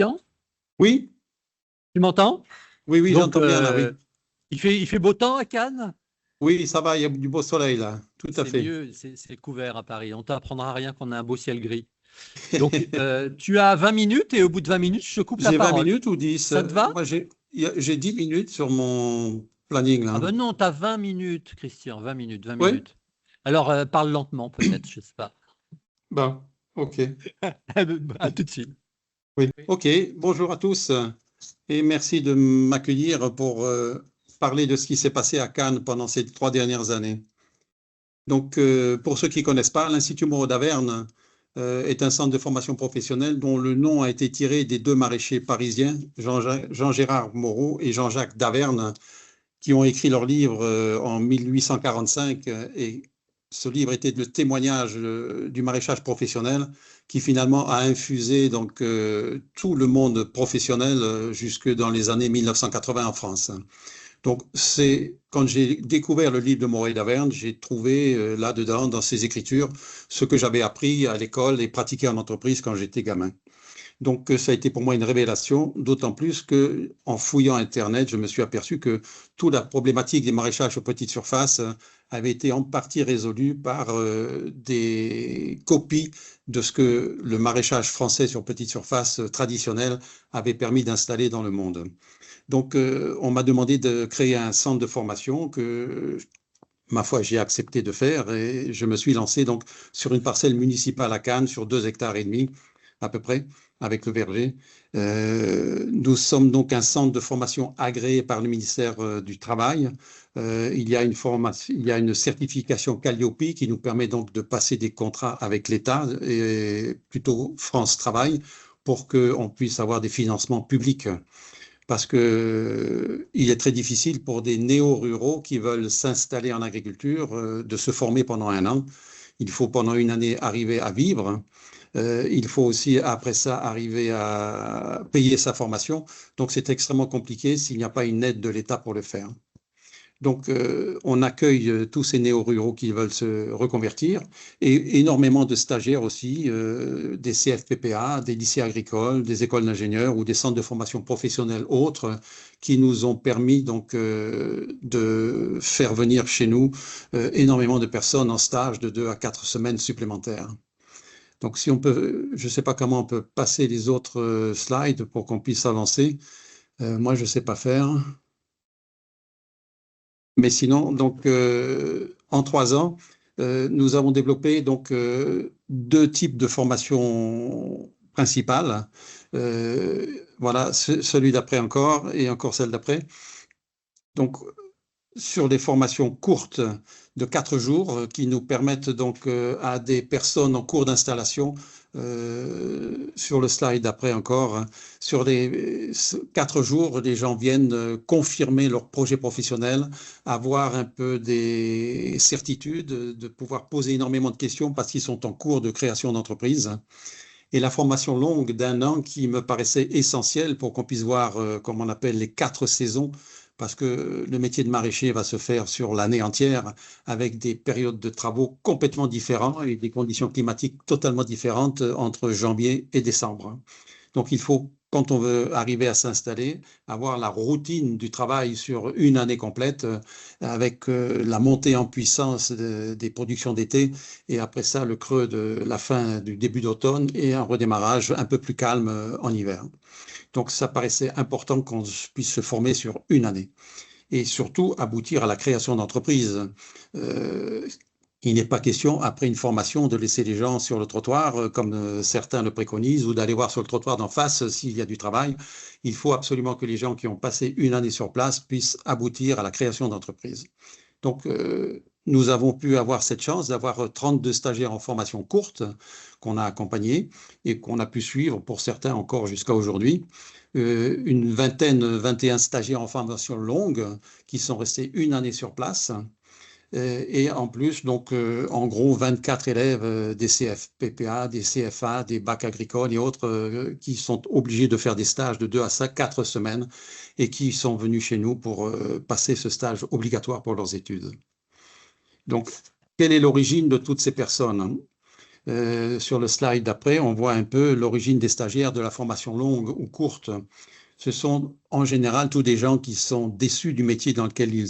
Tiens, Oui, tu m'entends? oui, oui, Donc, j'entends bien là, oui. il fait beau temps à Cannes? Oui, ça va, il y a du beau soleil là, tout à C'est fait. mieux, c'est couvert à Paris. On t'apprendra rien qu'on a un beau ciel gris. Donc, tu as 20 minutes et au bout de 20 minutes, je te coupe la J'ai 20 parole. minutes ou 10. Ça te va? Moi, j'ai 10 minutes sur mon planning Ah là. ben non, tu as 20 minutes, Christian, 20 minutes, 20 Oui, minutes. Alors, parle lentement peut-être, je sais pas. bon, ok. À tout de suite. Oui, ok. Bonjour à tous et merci de m'accueillir pour parler de ce qui s'est passé à Cannes pendant ces 3 dernières années. Donc, pour ceux qui ne connaissent pas, l'Institut Moreau d'Averne est un centre de formation professionnelle dont le nom a été tiré des deux maraîchers parisiens, Jean-Gérard Moreau et Jean-Jacques Daverne, qui ont écrit leur livre en 1845. Et ce livre était le témoignage du maraîchage professionnel qui finalement a infusé donc, tout le monde professionnel jusque dans les années 1980 en France. Donc, c'est quand j'ai découvert le livre de Moreau d'Averne, j'ai trouvé là-dedans, dans ses écritures, ce que j'avais appris à l'école et pratiqué en entreprise quand j'étais gamin. Donc, ça a été pour moi une révélation, d'autant plus que, en fouillant Internet, je me suis aperçu que toute la problématique des maraîchages aux petites surfaces avait été en partie résolue par des copies de ce que le maraîchage français sur petite surface traditionnel avait permis d'installer dans le monde. Donc, on m'a demandé de créer un centre de formation que, ma foi, j'ai accepté de faire et je me suis lancé donc sur une parcelle municipale à Cannes sur 2,5 hectares à peu près, avec le verger. Nous sommes donc un centre de formation agréé par le ministère du Travail. Il y a une certification Calliope qui nous permet donc de passer des contrats avec l'État et plutôt France Travail pour qu'on puisse avoir des financements publics parce que il est très difficile pour des néo-ruraux qui veulent s'installer en agriculture de se former pendant un an. Il faut pendant une année arriver à vivre. Il faut aussi, après ça, arriver à payer sa formation. Donc, c'est extrêmement compliqué s'il n'y a pas une aide de l'État pour le faire. Donc, on accueille tous ces néo-ruraux qui veulent se reconvertir et énormément de stagiaires aussi, des CFPPA, des lycées agricoles, des écoles d'ingénieurs ou des centres de formation professionnelle autres qui nous ont permis donc de faire venir chez nous énormément de personnes en stage de 2 à 4 semaines supplémentaires. Donc, si on peut, je ne sais pas comment on peut passer les autres slides pour qu'on puisse avancer. Moi, je ne sais pas faire. Mais sinon, donc, en 3 ans, nous avons développé donc deux types de formations principales. Voilà, celui d'après encore et encore celle d'après. Donc, sur des formations courtes de 4 jours qui nous permettent donc à des personnes en cours d'installation, sur le slide d'après encore, hein, sur les 4 jours, les gens viennent confirmer leur projet professionnel, avoir un peu des certitudes, de pouvoir poser énormément de questions parce qu'ils sont en cours de création d'entreprise. Et la formation longue d'1 an qui me paraissait essentielle pour qu'on puisse voir, comme on appelle, les 4 saisons, parce que le métier de maraîcher va se faire sur l'année entière, avec des périodes de travaux complètement différentes et des conditions climatiques totalement différentes entre janvier et décembre. Donc, il faut, quand on veut arriver à s'installer, avoir la routine du travail sur une année complète, avec la montée en puissance des productions d'été, et après ça, le creux de la fin du début d'automne et un redémarrage un peu plus calme en hiver. Donc, ça paraissait important qu'on puisse se former sur une année et surtout aboutir à la création d'entreprises. Euh, il n'est pas question, après une formation, de laisser les gens sur le trottoir, comme certains le préconisent, ou d'aller voir sur le trottoir d'en face s'il y a du travail. Il faut absolument que les gens qui ont passé une année sur place puissent aboutir à la création d'entreprises. Donc, nous avons pu avoir cette chance d'avoir 32 stagiaires en formation courte qu'on a accompagnés et qu'on a pu suivre pour certains encore jusqu'à aujourd'hui. Une vingtaine, 21 stagiaires en formation longue qui sont restés une année sur place. Et en plus, donc, en gros, 24 élèves des CFPPA, des CFA, des bacs agricoles et autres qui sont obligés de faire des stages de 2 à 4 semaines et qui sont venus chez nous pour passer ce stage obligatoire pour leurs études. Donc, quelle est l'origine de toutes ces personnes? Sur le slide d'après, on voit un peu l'origine des stagiaires de la formation longue ou courte. Ce sont en général tous des gens qui sont déçus du métier dans lequel ils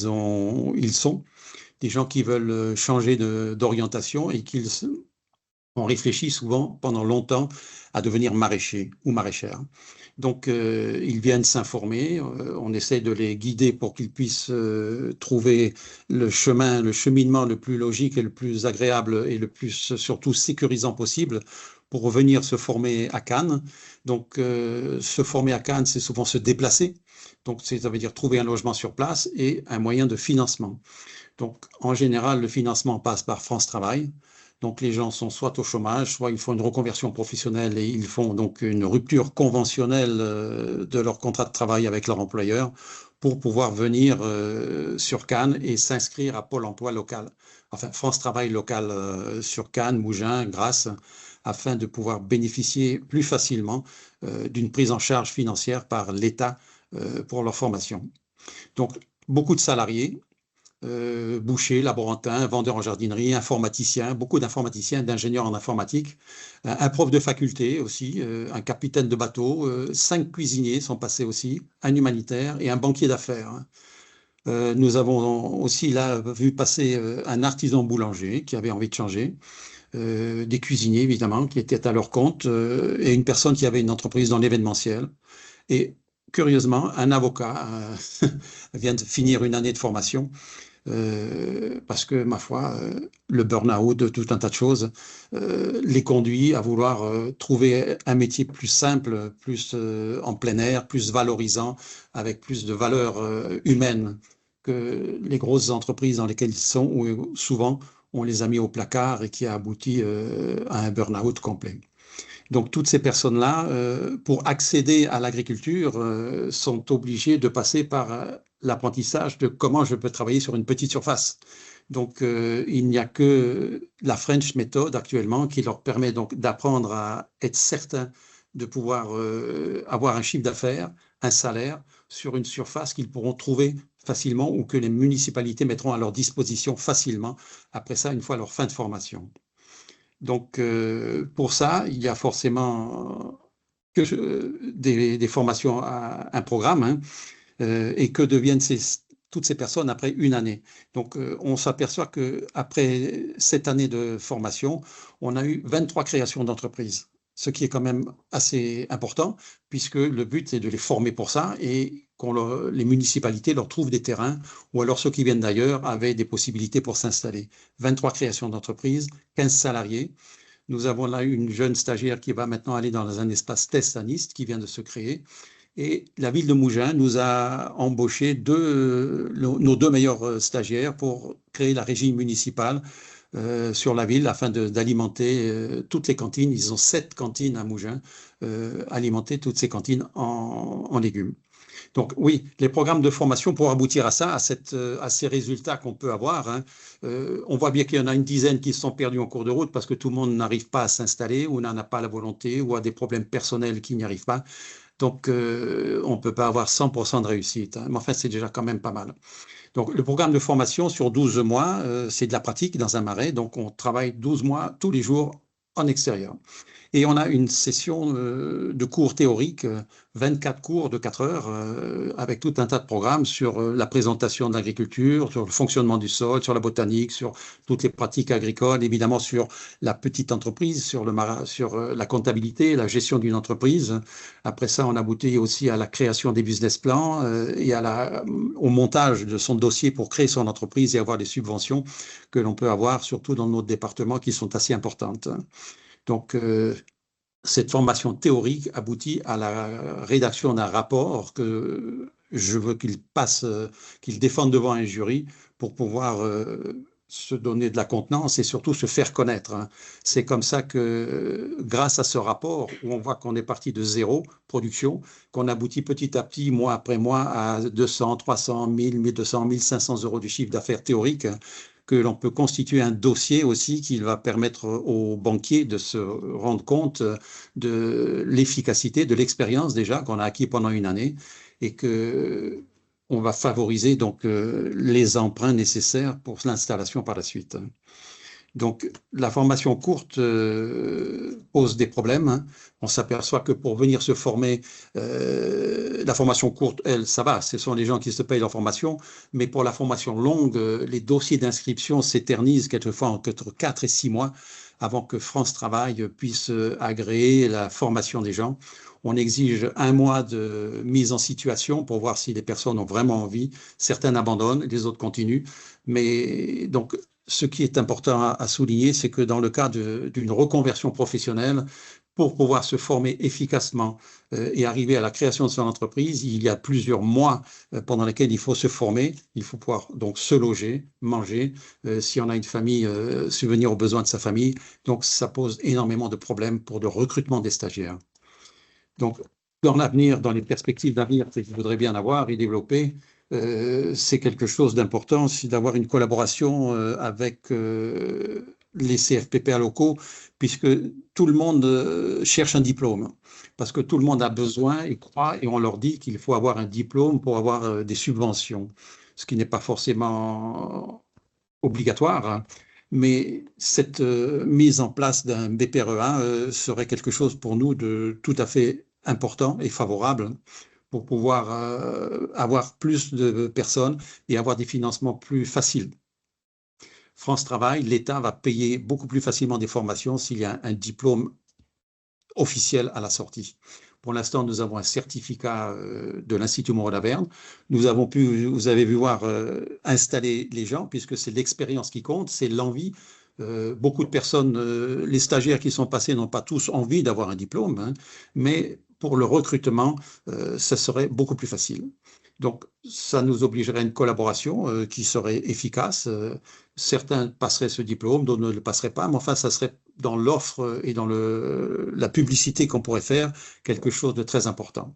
sont, des gens qui veulent changer d'orientation et qui ont réfléchi souvent pendant longtemps à devenir maraîchers ou maraîchères. Donc, ils viennent s'informer, on essaie de les guider pour qu'ils puissent trouver le cheminement le plus logique et le plus agréable et le plus surtout sécurisant possible pour venir se former à Cannes. Donc, se former à Cannes, c'est souvent se déplacer. Donc, ça veut dire trouver un logement sur place et un moyen de financement. Donc, en général, le financement passe par France Travail. Donc, les gens sont soit au chômage, soit ils font une reconversion professionnelle et ils font donc une rupture conventionnelle de leur contrat de travail avec leur employeur pour pouvoir venir sur Cannes et s'inscrire à Pôle emploi local. Enfin, France Travail local sur Cannes, Mougins, Grasse, afin de pouvoir bénéficier plus facilement d'une prise en charge financière par l'État pour leur formation. Donc, beaucoup de salariés. Bouchers, laborantins, vendeurs en jardinerie, informaticiens, beaucoup d'informaticiens, d'ingénieurs en informatique, un prof de faculté aussi, un capitaine de bateau, 5 cuisiniers sont passés aussi, un humanitaire et un banquier d'affaires. Nous avons aussi là vu passer un artisan boulanger qui avait envie de changer, des cuisiniers évidemment qui étaient à leur compte et une personne qui avait une entreprise dans l'événementiel. Et curieusement, un avocat vient de finir une année de formation. Parce que, ma foi, le burn-out, tout un tas de choses, les conduit à vouloir trouver un métier plus simple, plus en plein air, plus valorisant, avec plus de valeur humaine que les grosses entreprises dans lesquelles ils sont, où souvent on les a mis au placard et qui a abouti à un burn-out complet. Donc, toutes ces personnes-là, pour accéder à l'agriculture, sont obligées de passer par l'apprentissage de comment je peux travailler sur une petite surface. Donc, il n'y a que la French Method actuellement qui leur permet donc d'apprendre à être certain de pouvoir avoir un chiffre d'affaires, un salaire sur une surface qu'ils pourront trouver facilement ou que les municipalités mettront à leur disposition facilement après ça, une fois leur fin de formation. Donc, pour ça, il y a forcément des formations à un programme, hein, et que deviennent toutes ces personnes après une année. Donc, on s'aperçoit qu'après cette année de formation, on a eu 23 créations d'entreprises, ce qui est quand même assez important, puisque le but est de les former pour ça et les municipalités leur trouvent des terrains, ou alors ceux qui viennent d'ailleurs avaient des possibilités pour s'installer. 23 créations d'entreprises, 15 salariés. Nous avons là une jeune stagiaire qui va maintenant aller dans un espace test à Nice qui vient de se créer. Et la ville de Mougins nous a embauché nos 2 meilleurs stagiaires pour créer la régie municipale sur la ville afin d'alimenter toutes les cantines. Ils ont 7 cantines à Mougins, alimenter toutes ces cantines en légumes. Donc oui, les programmes de formation pour aboutir à ça, à ces résultats qu'on peut avoir, hein, on voit bien qu'il y en a une dizaine qui se sont perdus en cours de route parce que tout le monde n'arrive pas à s'installer ou n'en a pas la volonté ou a des problèmes personnels qui n'y arrivent pas. Donc, on ne peut pas avoir 100% de réussite, hein, mais enfin, c'est déjà quand même pas mal. Donc, le programme de formation sur 12 mois, c'est de la pratique dans un marais. Donc, on travaille 12 mois tous les jours en extérieur. Et on a une session de cours théoriques, 24 cours de 4 heures, avec tout un tas de programmes sur la présentation de l'agriculture, sur le fonctionnement du sol, sur la botanique, sur toutes les pratiques agricoles, évidemment sur la petite entreprise, sur la comptabilité, la gestion d'une entreprise. Après ça, on aboutit aussi à la création des business plans et au montage de son dossier pour créer son entreprise et avoir les subventions que l'on peut avoir, surtout dans notre département, qui sont assez importantes. Donc, cette formation théorique aboutit à la rédaction d'un rapport que je veux qu'il défende devant un jury pour pouvoir se donner de la contenance et surtout se faire connaître, hein. C'est comme ça que, grâce à ce rapport, où on voit qu'on est parti de zéro production, qu'on aboutit petit à petit, mois après mois, à 200, 300, 1000, 1200, 1500 euros du chiffre d'affaires théorique, que l'on peut constituer un dossier aussi qui va permettre aux banquiers de se rendre compte de l'efficacité, de l'expérience déjà qu'on a acquis pendant une année et que on va favoriser donc les emprunts nécessaires pour l'installation par la suite. Donc, la formation courte pose des problèmes, hein. On s'aperçoit que pour venir se former, la formation courte, elle, ça va, ce sont les gens qui se payent leur formation, mais pour la formation longue, les dossiers d'inscription s'éternisent quelquefois entre 4 et 6 mois avant que France Travail puisse agréer la formation des gens. On exige 1 mois de mise en situation pour voir si les personnes ont vraiment envie. Certaines abandonnent, les autres continuent. Mais donc, ce qui est important à souligner, c'est que dans le cas d'une reconversion professionnelle, pour pouvoir se former efficacement et arriver à la création de son entreprise, il y a plusieurs mois pendant lesquels il faut se former. Il faut pouvoir donc se loger, manger, si on a une famille, subvenir aux besoins de sa famille. Donc, ça pose énormément de problèmes pour le recrutement des stagiaires. Donc, dans l'avenir, dans les perspectives d'avenir que je voudrais bien avoir et développer, c'est quelque chose d'important, c'est d'avoir une collaboration avec les CFPPA locaux, puisque tout le monde cherche un diplôme, parce que tout le monde a besoin et croit, et on leur dit qu'il faut avoir un diplôme pour avoir des subventions, ce qui n'est pas forcément obligatoire, hein. Mais cette mise en place d'un BPRE1 serait quelque chose pour nous de tout à fait important et favorable pour pouvoir avoir plus de personnes et avoir des financements plus faciles. France Travail, l'État va payer beaucoup plus facilement des formations s'il y a un diplôme officiel à la sortie. Pour l'instant, nous avons un certificat de l'Institut Moreau-Laverne. Nous avons pu, vous avez vu voir, installer les gens, puisque c'est l'expérience qui compte, c'est l'envie. Beaucoup de personnes, les stagiaires qui sont passés n'ont pas tous envie d'avoir un diplôme, hein, mais pour le recrutement, ça serait beaucoup plus facile. Donc, ça nous obligerait à une collaboration qui serait efficace. Certains passeraient ce diplôme, d'autres ne le passeraient pas, mais enfin, ça serait dans l'offre et dans la publicité qu'on pourrait faire quelque chose de très important.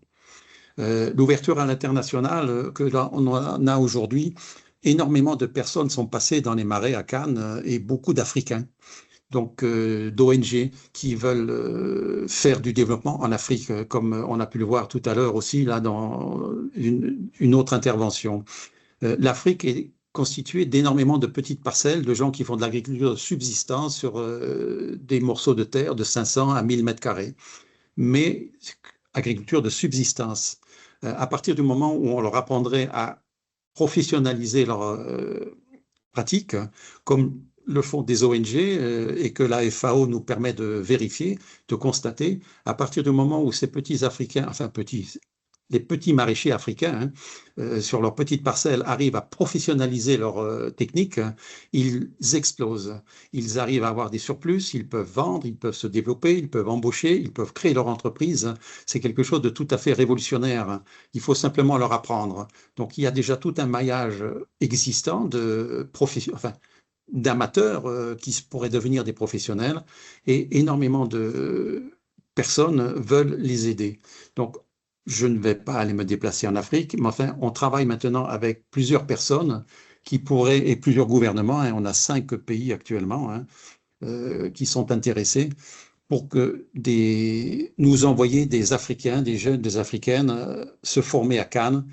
L'ouverture à l'international que là, on en a aujourd'hui, énormément de personnes sont passées dans les marais à Cannes et beaucoup d'Africains. Donc d'ONG qui veulent faire du développement en Afrique, comme on a pu le voir tout à l'heure aussi, là, dans une autre intervention. L'Afrique est constituée d'énormément de petites parcelles de gens qui font de l'agriculture de subsistance sur des morceaux de terre de 500 à 1000 mètres carrés. Mais agriculture de subsistance. À partir du moment où on leur apprendrait à professionnaliser leur pratique, comme le font des ONG et que la FAO nous permet de vérifier, de constater, à partir du moment où ces petits Africains, enfin petits, les petits maraîchers africains, hein, sur leurs petites parcelles, arrivent à professionnaliser leur technique, ils explosent. Ils arrivent à avoir des surplus, ils peuvent vendre, ils peuvent se développer, ils peuvent embaucher, ils peuvent créer leur entreprise. C'est quelque chose de tout à fait révolutionnaire. Il faut simplement leur apprendre. Donc, il y a déjà tout un maillage existant de d'amateurs qui pourraient devenir des professionnels et énormément de personnes veulent les aider. Donc, je ne vais pas aller me déplacer en Afrique, mais enfin, on travaille maintenant avec plusieurs personnes qui pourraient, et plusieurs gouvernements, hein, on a 5 pays actuellement hein, qui sont intéressés pour que nous envoyer des Africains, des jeunes, des Africaines se former à Cannes,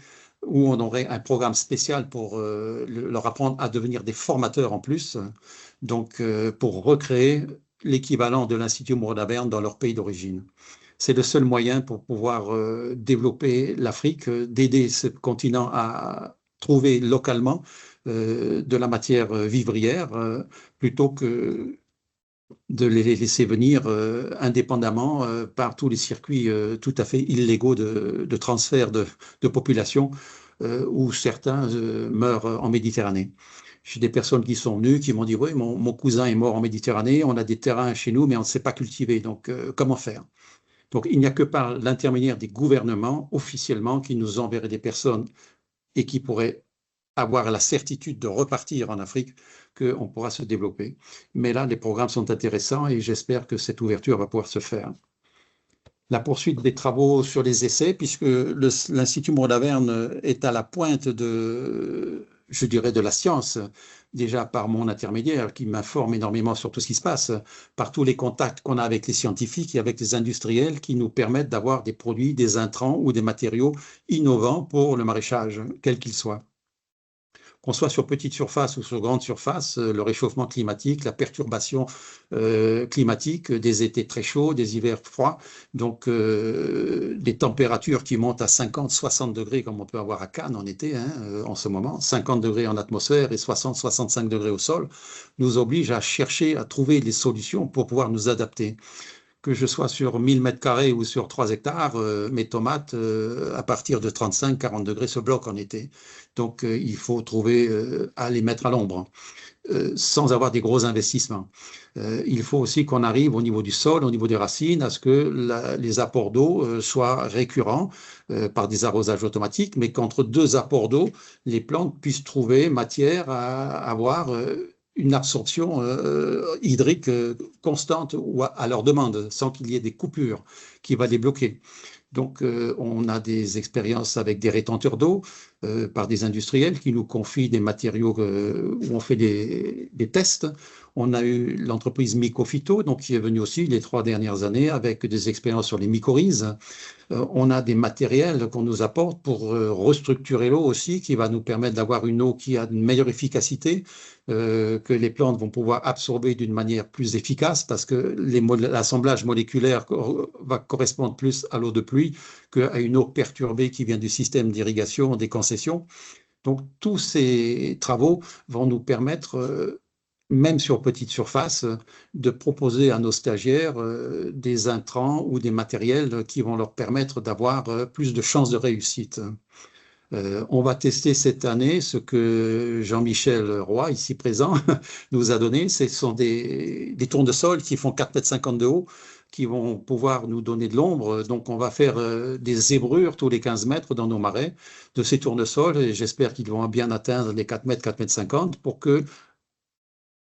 où on aurait un programme spécial pour leur apprendre à devenir des formateurs en plus, donc pour recréer l'équivalent de l'Institut Moreau-Laverne dans leur pays d'origine. C'est le seul moyen pour pouvoir développer l'Afrique, d'aider ce continent à trouver localement de la matière vivrière plutôt que de les laisser venir indépendamment par tous les circuits tout à fait illégaux de transfert de population où certains meurent en Méditerranée. J'ai des personnes qui sont venues, qui m'ont dit, oui, mon cousin est mort en Méditerranée, on a des terrains chez nous, mais on ne sait pas cultiver, donc comment faire? Donc, il n'y a que par l'intermédiaire des gouvernements, officiellement, qui nous enverraient des personnes et qui pourraient avoir la certitude de repartir en Afrique qu'on pourra se développer. Mais là, les programmes sont intéressants et j'espère que cette ouverture va pouvoir se faire. La poursuite des travaux sur les essais, puisque l'Institut Moreau-Laverne est à la pointe je dirais, de la science, déjà par mon intermédiaire qui m'informe énormément sur tout ce qui se passe, par tous les contacts qu'on a avec les scientifiques et avec les industriels qui nous permettent d'avoir des produits, des intrants ou des matériaux innovants pour le maraîchage, quel qu'il soit. qu'on soit sur petite surface ou sur grande surface, le réchauffement climatique, la perturbation climatique, des étés très chauds, des hivers froids, donc des températures qui montent à 50, 60 degrés comme on peut avoir à Cannes en été, hein, en ce moment, 50 degrés en atmosphère et 60, 65 degrés au sol, nous obligent à chercher, à trouver des solutions pour pouvoir nous adapter. Que je sois sur 1000 mètres carrés ou sur 3 hectares, mes tomates, à partir de 35, 40 degrés, se bloquent en été. Donc, il faut trouver à les mettre à l'ombre, sans avoir des gros investissements. Il faut aussi qu'on arrive au niveau du sol, au niveau des racines, à ce que les apports d'eau soient récurrents par des arrosages automatiques, mais qu'entre deux apports d'eau, les plantes puissent trouver matière à avoir une absorption hydrique constante ou à leur demande, sans qu'il y ait des coupures qui vont les bloquer. Donc, on a des expériences avec des rétenteurs d'eau par des industriels qui nous confient des matériaux où on fait des tests. On a eu l'entreprise Mycophyto, donc qui est venue aussi les 3 dernières années avec des expériences sur les mycorhizes. On a des matériels qu'on nous apporte pour restructurer l'eau aussi, qui va nous permettre d'avoir une eau qui a une meilleure efficacité, que les plantes vont pouvoir absorber d'une manière plus efficace parce que l'assemblage moléculaire va correspondre plus à l'eau de pluie qu'à une eau perturbée qui vient du système d'irrigation, des concessions. Donc tous ces travaux vont nous permettre, même sur petite surface, de proposer à nos stagiaires des intrants ou des matériels qui vont leur permettre d'avoir plus de chances de réussite. On va tester cette année ce que Jean-Michel Roy, ici présent, nous a donné. Ce sont des tournesols qui font 4,50 m de haut, qui vont pouvoir nous donner de l'ombre. Donc, on va faire des zébrures tous les 15 mètres dans nos marais de ces tournesols. Et j'espère qu'ils vont bien atteindre les 4 mètres, 4,50 m pour que,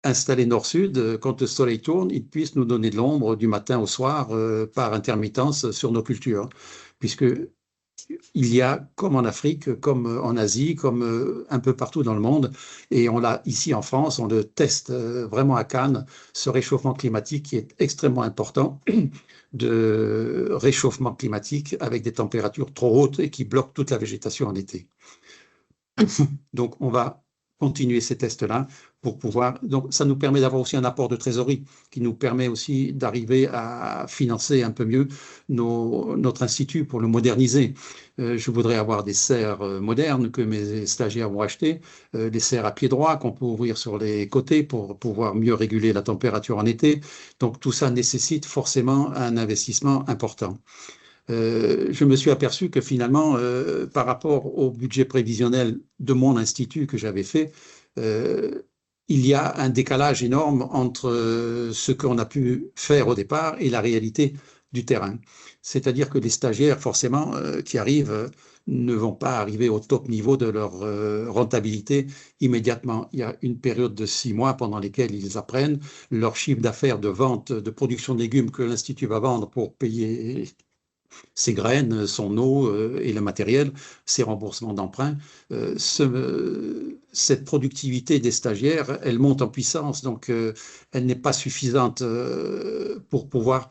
installés nord-sud, quand le soleil tourne, ils puissent nous donner de l'ombre du matin au soir par intermittence sur nos cultures. Puisque il y a, comme en Afrique, comme en Asie, comme un peu partout dans le monde, et on l'a ici en France, on le teste vraiment à Cannes, ce réchauffement climatique qui est extrêmement important, de réchauffement climatique avec des températures trop hautes et qui bloquent toute la végétation en été. Donc, on va continuer ces tests-là pour pouvoir... Donc, ça nous permet d'avoir aussi un apport de trésorerie qui nous permet aussi d'arriver à financer un peu mieux notre institut pour le moderniser. Je voudrais avoir des serres modernes que mes stagiaires vont acheter, des serres à pied droit qu'on peut ouvrir sur les côtés pour pouvoir mieux réguler la température en été. Donc, tout ça nécessite forcément un investissement important. Je me suis aperçu que finalement, par rapport au budget prévisionnel de mon institut que j'avais fait, il y a un décalage énorme entre ce qu'on a pu faire au départ et la réalité du terrain. C'est-à-dire que les stagiaires, forcément, qui arrivent, ne vont pas arriver au top niveau de leur rentabilité immédiatement. Il y a une période de 6 mois pendant lesquels ils apprennent leur chiffre d'affaires de vente, de production de légumes que l'Institut va vendre pour payer ses graines, son eau et le matériel, ses remboursements d'emprunts. Cette productivité des stagiaires, elle monte en puissance, donc elle n'est pas suffisante pour pouvoir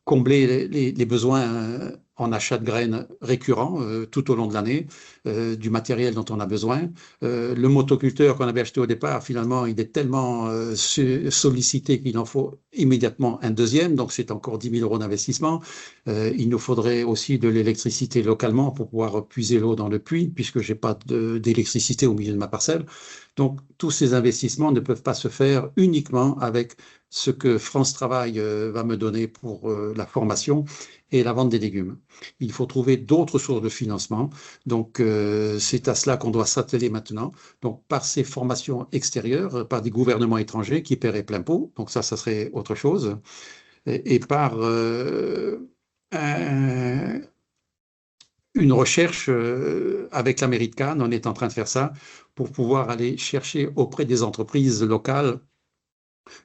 combler les besoins en achat de graines récurrents tout au long de l'année, du matériel dont on a besoin. Le motoculteur qu'on avait acheté au départ, finalement, il est tellement sollicité qu'il en faut immédiatement un deuxième, donc c'est encore 10 000 € d'investissement. Il nous faudrait aussi de l'électricité localement pour pouvoir puiser l'eau dans le puits, puisque je n'ai pas d'électricité au milieu de ma parcelle. Donc, tous ces investissements ne peuvent pas se faire uniquement avec ce que France Travail va me donner pour la formation et la vente des légumes. Il faut trouver d'autres sources de financement. Donc, c'est à cela qu'on doit s'atteler maintenant. Donc, par ces formations extérieures, par des gouvernements étrangers qui paieraient plein pot. Donc, ça serait autre chose. Et par une recherche avec la mairie de Cannes, on est en train de faire ça pour pouvoir aller chercher auprès des entreprises locales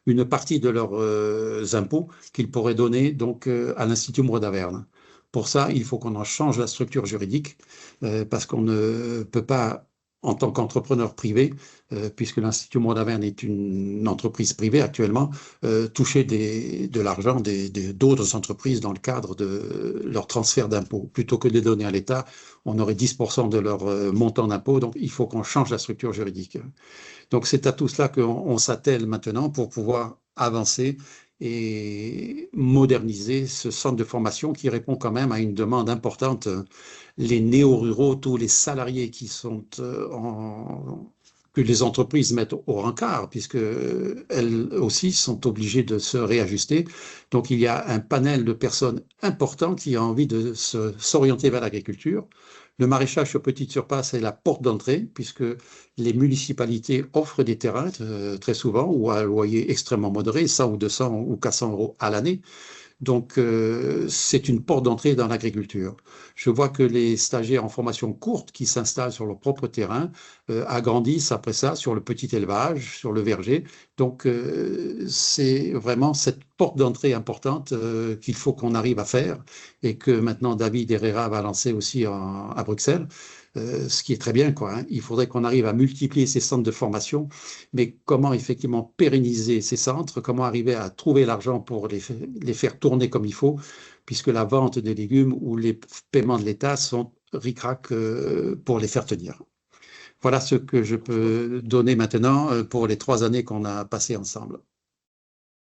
une partie de leurs impôts qu'ils pourraient donner donc à l'Institut Moreau d'Averne. Pour ça, il faut qu'on en change la structure juridique parce qu'on ne peut pas en tant qu'entrepreneur privé, puisque l'Institut Mondaverne est une entreprise privée actuellement, toucher de l'argent d'autres entreprises dans le cadre de leur transfert d'impôts. Plutôt que de les donner à l'État, on aurait 10% de leur montant d'impôt, donc il faut qu'on change la structure juridique. Donc c'est à tout cela qu'on s'attelle maintenant pour pouvoir avancer et moderniser ce centre de formation qui répond quand même à une demande importante. Les néo-ruraux, tous les salariés qui sont que les entreprises mettent au rencard, puisque elles aussi sont obligées de se réajuster. Donc il y a un panel de personnes importantes qui ont envie de s'orienter vers l'agriculture. Le maraîchage sur petite surface est la porte d'entrée, puisque les municipalités offrent des terrains très souvent, ou à un loyer extrêmement modéré, 100 ou 200 ou 400 euros à l'année. Donc, c'est une porte d'entrée dans l'agriculture. Je vois que les stagiaires en formation courte qui s'installent sur leur propre terrain agrandissent après ça sur le petit élevage, sur le verger. Donc, c'est vraiment cette porte d'entrée importante qu'il faut qu'on arrive à faire et que maintenant David Herrera va lancer aussi à Bruxelles. Ce qui est très bien, quoi, hein. Il faudrait qu'on arrive à multiplier ces centres de formation, mais comment effectivement pérenniser ces centres, comment arriver à trouver l'argent pour les faire tourner comme il faut, puisque la vente des légumes ou les paiements de l'État sont ric-rac pour les faire tenir. Voilà ce que je peux donner maintenant pour les 3 années qu'on a passées ensemble.